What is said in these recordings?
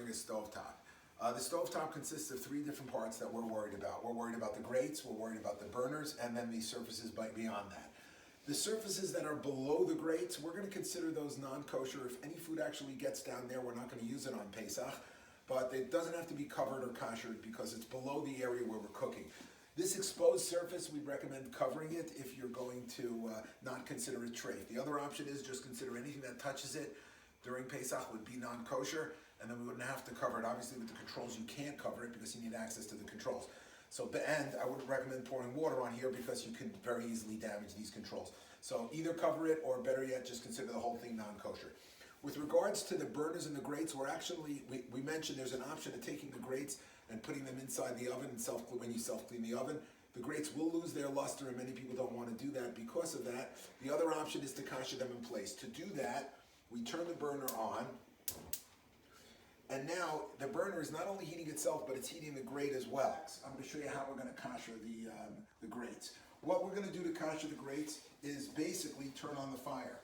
kashering a stovetop. The stovetop consists of three different parts that we're worried about. We're worried about the grates, we're worried about the burners, and then the surfaces beyond that. The surfaces that are below the grates, we're going to consider those non-kosher. If any food actually gets down there, we're not going to use it on Pesach, but it doesn't have to be covered or kashered because it's below the area where we're cooking. This exposed surface, we'd recommend covering it if you're going to not consider it treif. The other option is just consider anything that touches it during Pesach would be non-kosher, and then we wouldn't have to cover it. Obviously with the controls you can't cover it because you need access to the controls. So, and I wouldn't recommend pouring water on here because you can very easily damage these controls. So either cover it or better yet, just consider the whole thing non-kosher. With regards to the burners and the grates, we mentioned there's an option of taking the grates and putting them inside the oven and when you self-clean the oven. The grates will lose their luster and many people don't want to do that because of that. The other option is to kasher them in place. To do that, we turn the burner on, and now the burner is not only heating itself, but it's heating the grate as well. I'm going to show you how we're going to kasher the grates. What we're going to do to kasher the grates is basically turn on the fire.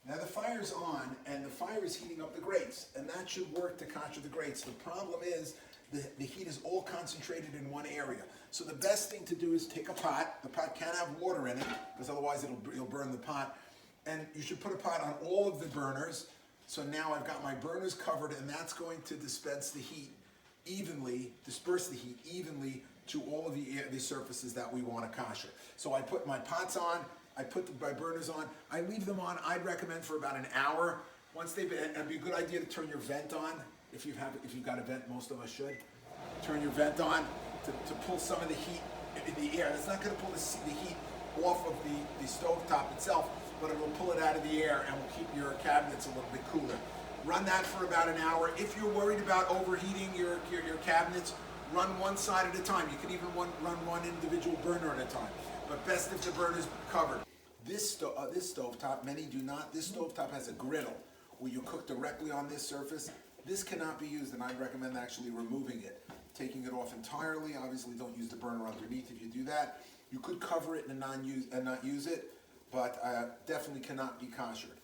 Now the fire's on, and the fire is heating up the grates, and that should work to kasher the grates. The problem is the heat is all concentrated in one area. So the best thing to do is take a pot. The pot can have water in it, because otherwise you'll burn the pot. And you should put a pot on all of the burners. So now I've got my burners covered, and that's going to disperse the heat evenly to all of the surfaces that we want to kasher. So I put my pots on, I put my burners on, I leave them on, I'd recommend for about an hour. Once they've been, it'd be a good idea to turn your vent on. If you've got a vent, most of us should. Turn your vent on to pull some of the heat in the air. It's not going to pull the heat off of the stovetop itself, but it will pull it out of the air and will keep your cabinets a little bit cooler. Run that for about an hour. If you're worried about overheating your cabinets, run one side at a time. You can even run one individual burner at a time, but best if the burner's covered. This stovetop, many do not. This stovetop has a griddle where you cook directly on this surface. This cannot be used, and I'd recommend actually removing it, taking it off entirely. Obviously, don't use the burner underneath if you do that. You could cover it and not use it, but definitely cannot be kashered.